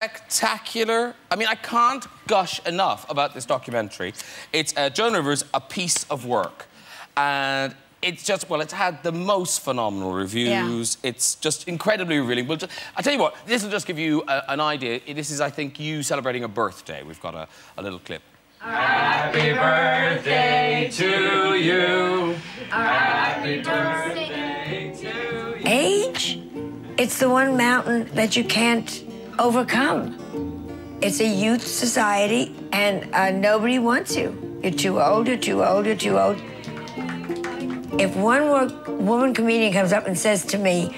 Spectacular. I mean, I can't gush enough about this documentary. It's Joan Rivers, A Piece of Work. And it's just, well, it's had the most phenomenal reviews. Yeah. It's just incredibly revealing. I'll tell you what, this will just give you an idea. This is, I think, you celebrating a birthday. We've got a little clip. Happy birthday to you. Happy birthday to you. Age? It's the one mountain that you can't overcome. It's a youth society, and nobody wants you. You're too old, you're too old, you're too old. If one woman comedian comes up and says to me,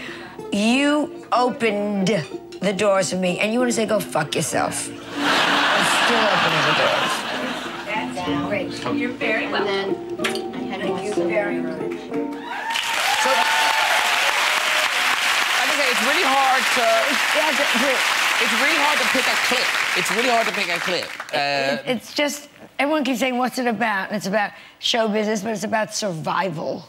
you opened the doors for me, and you want to say, go fuck yourself. I'm still opening the doors. That's great. You're very well. And then I had Thank you very much. So, like I say, it's really hard to... It's really hard to pick a clip. It's really hard to pick a clip. It's just, everyone keeps saying, what's it about? And it's about show business, but it's about survival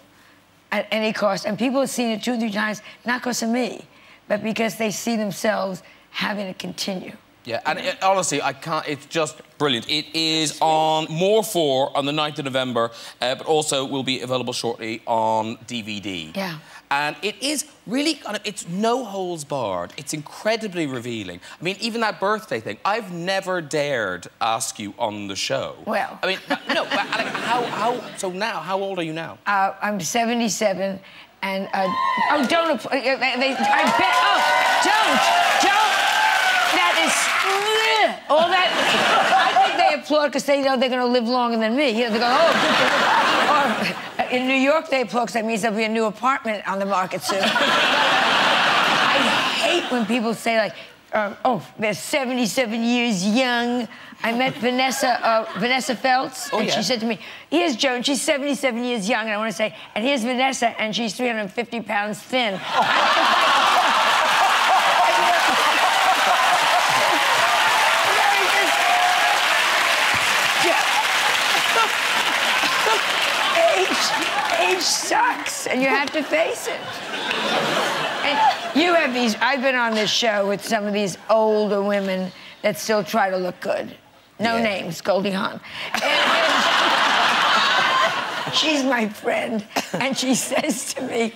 at any cost. And people have seen it 2 or 3 times, not because of me, but because they see themselves having to continue. Yeah, and honestly, I can't... It's just brilliant. It is on More 4 on the 9th of November, but also will be available shortly on DVD. Yeah. And it is really kind of... It's no holds barred. It's incredibly revealing. I mean, even that birthday thing, I've never dared ask you on the show. Well... I mean, no, but like, so now, how old are you now? I'm 77, and... oh, don't... I bet... Oh, don't! That is... all that... I think they applaud because they know they're going to live longer than me. You know, they go, oh, good for them. Or in New York, they applaud because that means there'll be a new apartment on the market soon. I hate when people say, like, oh, they're 77 years young. I met Vanessa Feltz, and she said to me, here's Joan, she's 77 years young, and I want to say, and here's Vanessa, and she's 350 pounds thin. Age sucks, and you have to face it. And you have these... I've been on this show with some of these older women that still try to look good. No names, Goldie Hawn. And she's my friend, and she says to me,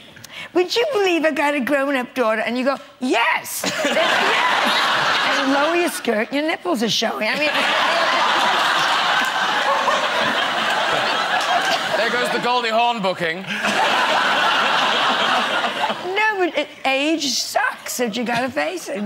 would you believe I got a grown-up daughter? And you go, yes! Yes! And lower your skirt, your nipples are showing. I mean... There goes the Goldie Hawn booking. No, but age sucks, and you gotta face it.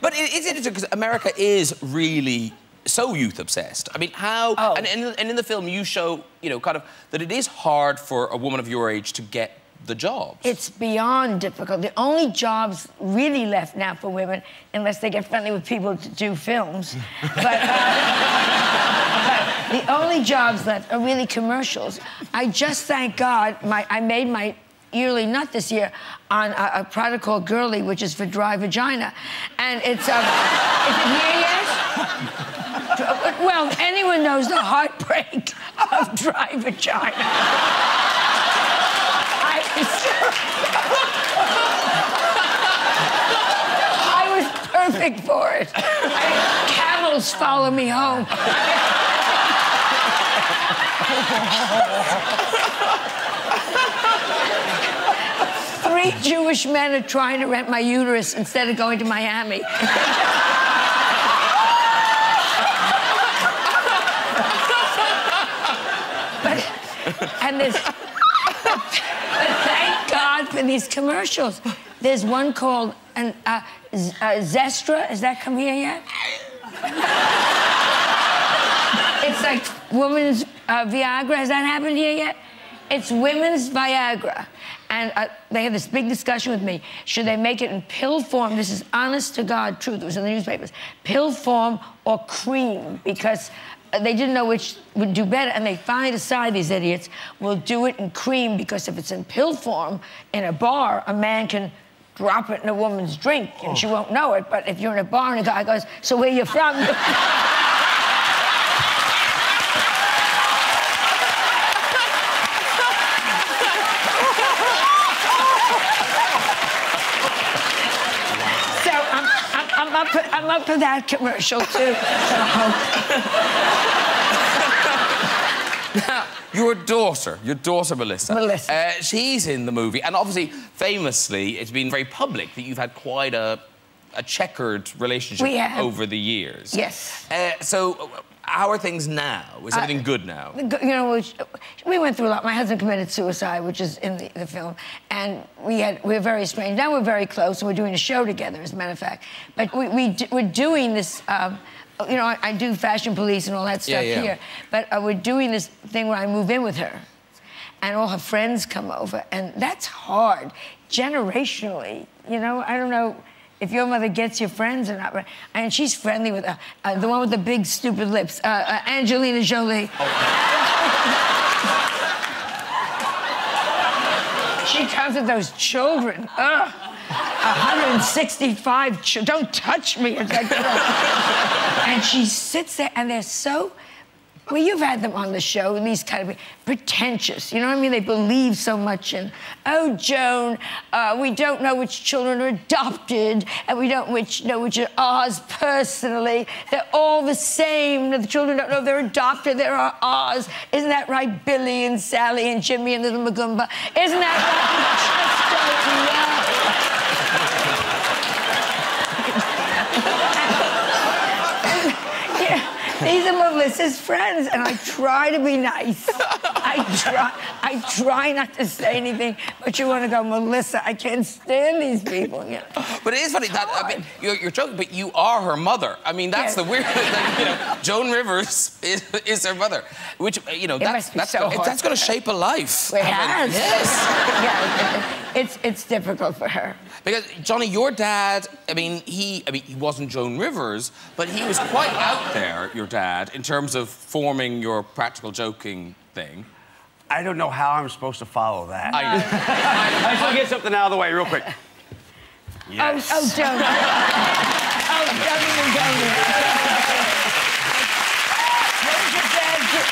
But it's interesting because America is really so youth-obsessed. I mean, how... Oh. And in the film, you show, you know, kind of that it is hard for a woman of your age to get the jobs. It's beyond difficult. The only jobs really left now for women, unless they get friendly with people to do films, but the only jobs left are really commercials. I just thank God I made my yearly nut this year on a product called Girly, which is for dry vagina. And it's, is it here yet? Well, anyone knows the heartbreak of dry vagina. I was perfect for it. Camels follow me home. 3 Jewish men are trying to rent my uterus instead of going to Miami. And there's... Thank God for these commercials. There's one called Zestra. Has that come here yet? It's like women's Viagra. Has that happened here yet? It's women's Viagra. And they had this big discussion with me. Should they make it in pill form? This is honest to God truth. It was in the newspapers. Pill form or cream, because they didn't know which would do better, and they finally decided, these idiots, will do it in cream, because if it's in pill form in a bar, a man can drop it in a woman's drink and she won't know it. But if you're in a bar and a guy goes, so where you from? So I'm up up for that commercial, too. Now, your daughter Melissa. She's in the movie, and obviously, famously, it's been very public that you've had quite a checkered relationship over the years. Yes. So, how are things now? Is everything good now? You know, we went through a lot. My husband committed suicide, which is in the film, and we're very strange. Now we're very close, and we're doing a show together, as a matter of fact. But we're doing this. You know, I do Fashion Police and all that stuff here, but we're doing this thing where I move in with her, and all her friends come over, and that's hard, generationally. You know, I don't know if your mother gets your friends or not, and she's friendly with the one with the big stupid lips, Angelina Jolie. She comes with those children. Ugh. 165 don't touch me. It's like, and she sits there, and they're so... Well, you've had them on the show, and these kind of pretentious, you know what I mean? They believe so much in, oh, Joan, we don't know which children are adopted, and we don't know which are ours personally. They're all the same. The children don't know if they're adopted, they're ours. Isn't that right, Billy and Sally and Jimmy and Little Magumba? Isn't that right? These are Melissa's friends, and I try to be nice. I try not to say anything, but you want to go, Melissa, I can't stand these people. You know? But it is funny that, I mean, you're joking, but you are her mother. I mean, that's the weird thing, you know, Joan Rivers is her mother, which, you know, that's going to shape a life. It has. Yes. Yeah, it's difficult for her. Because, Johnny, your dad, I mean, he wasn't Joan Rivers, but he was quite out there, your dad, in terms of forming your practical joking thing. I don't know how I'm supposed to follow that. I just want to get something out of the way real quick. Yes. Oh, don't. Oh, don't even go there.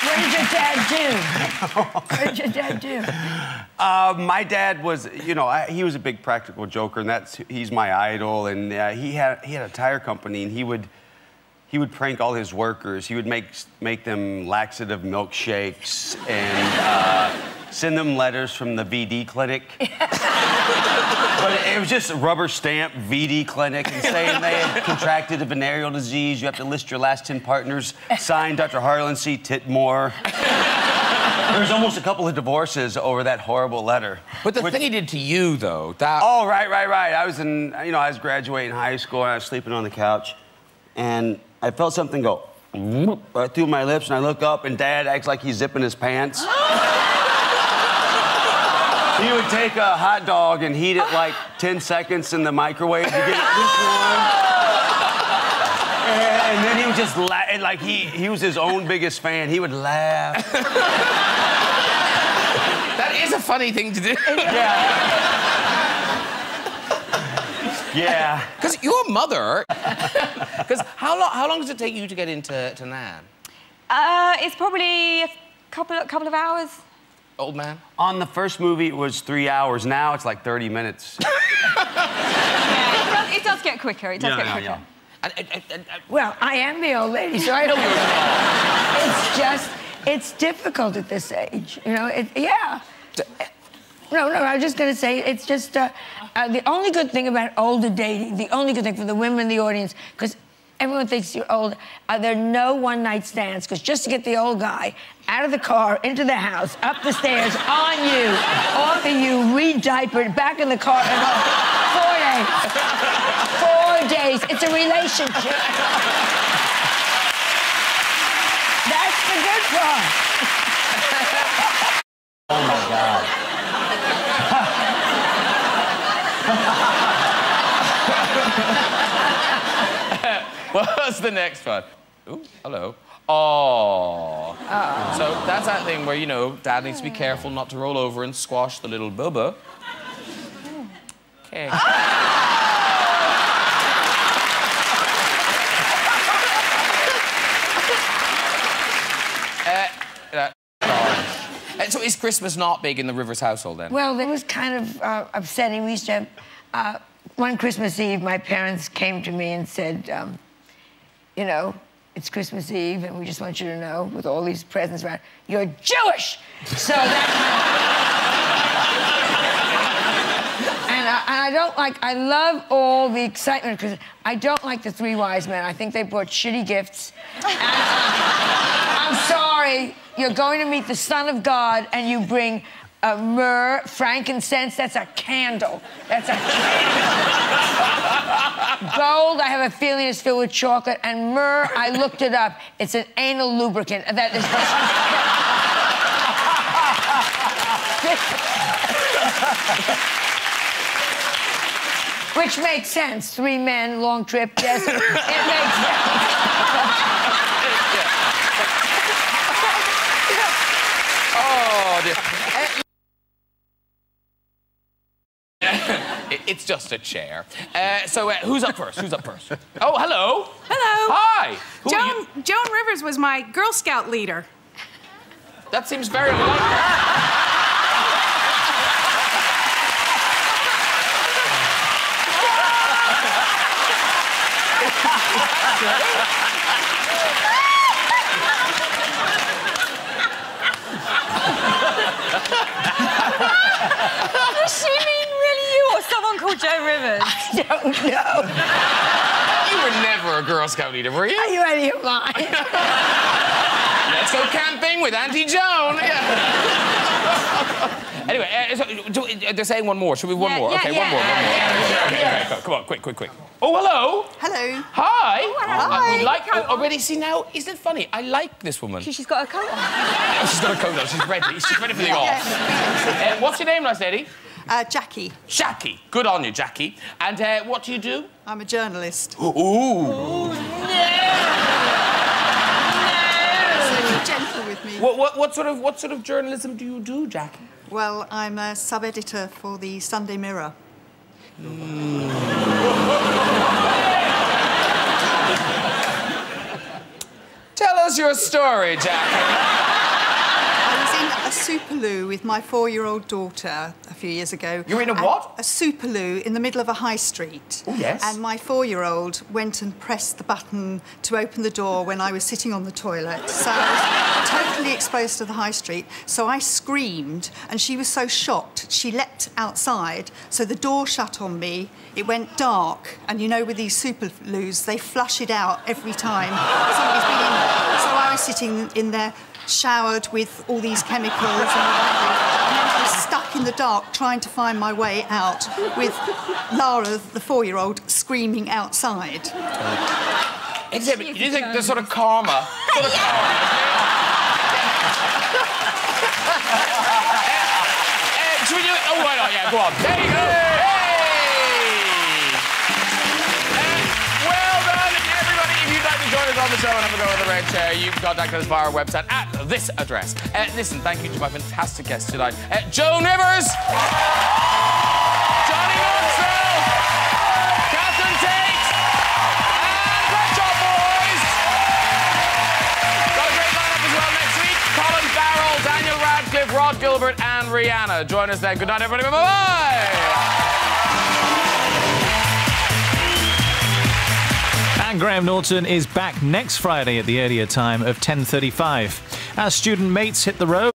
What did your dad do? What did your dad do? My dad was, you know, he was a big practical joker, and he's my idol. And he had a tire company, and he would prank all his workers. He would make them laxative milkshakes and send them letters from the VD clinic. But it was just a rubber stamp VD clinic and saying they had contracted a venereal disease. You have to list your last 10 partners. Signed, Dr. Harlan C. Titmore. There was almost a couple of divorces over that horrible letter. But the thing he did to you, though, that... Oh, right. I was I was graduating high school, and I was sleeping on the couch, and I felt something go right through my lips, and I look up, and Dad acts like he's zipping his pants. He would take a hot dog and heat it like 10 seconds in the microwave to get it lukewarm. And then he would just laugh, like he was his own biggest fan. He would laugh. That is a funny thing to do. Yeah. Yeah. Because your mother... Because how long does it take you to get into Nan? It's probably a couple of hours. Old man? On the first movie, it was 3 hours. Now it's like 30 minutes. Yeah, it does get quicker. It does get quicker. Well, I am the old lady, so I don't... It's difficult at this age, you know? No, I was just going to say, it's just... the only good thing about older dating, the only good thing for the women in the audience, because everyone thinks you're old, there are no one-night stands, because just to get the old guy out of the car, into the house, up the stairs, on you, off of you, re-diapered, back in the car, and all. 4 days. 4 days. It's a relationship. That's the good part. Oh, my God. What's the next one? Ooh, hello. Oh. So that's that thing where, you know, Dad needs to be careful not to roll over and squash the little bubba. Okay. So is Christmas not big in the Rivers household then? Well, it was kind of upsetting. We used to have one Christmas Eve, my parents came to me and said, you know, it's Christmas Eve, and we just want you to know, with all these presents around, you're Jewish! So and I don't like, I love all the excitement, because I don't like the three wise men. I think they brought shitty gifts. And, I'm sorry, you're going to meet the Son of God, and you bring myrrh, frankincense. That's a candle. That's a candle. Gold, I have a feeling, is filled with chocolate. And myrrh, I looked it up. It's an anal lubricant. That is... Which makes sense. 3 men, long trip, yes. It makes sense. Oh, dear. It's just a chair. So who's up first? Who's up first? Oh, hello. Hello. Hi. Joan Rivers was my Girl Scout leader. That seems very unlikely. Does she mean really you or someone called Joan Rivers? I don't know. You were never a Girl Scout leader, were you? Are you out of your mind? Let's go camping with Auntie Joan. Yeah. Anyway, so, they're saying one more. Should we one more? Yeah, okay, yeah, one more. Okay, come on, quick. Oh, hello. Hello. Hi. Oh, hello. Already, see now, isn't it funny? I like this woman. She's got a coat on. Oh, she's got a coat on. She's ready. She's ready for the off. What's your name, nice lady? Jackie. Jackie. Good on you, Jackie. And what do you do? I'm a journalist. Ooh. So be gentle with me. What sort of journalism do you do, Jackie? Well, I'm a sub-editor for the Sunday Mirror. Tell us your story, Jackie. I was in a Superloo with my 4-year-old daughter a few years ago. You're in a what? A Superloo in the middle of a high street. Oh, yes. And my 4-year-old went and pressed the button to open the door when I was sitting on the toilet. So I was totally exposed to the high street. So I screamed, and she was so shocked, she leapt outside. So the door shut on me. It went dark. And you know, with these Superloos, they flush it out every time somebody's been in there. So I was sitting in there, showered with all these chemicals and I was stuck in the dark trying to find my way out with Lara, the 4-year-old, screaming outside. You think the sort of karma? Should we do it? Oh, why not? Yeah, go on. There you go. Well done, everybody. If you'd like to join us on the show and have a go with the red chair, you can contact us via our website at this address. Listen, thank you to my fantastic guests tonight. Joan Rivers, Johnny Knoxville, Catherine Tate, and Red Shop Boys. Got a great lineup as well next week. Colin Farrell, Daniel Radcliffe, Rod Gilbert, and Rihanna. Join us then. Good night, everybody. Bye-bye. And Graham Norton is back next Friday at the earlier time of 10:35. As student mates hit the road.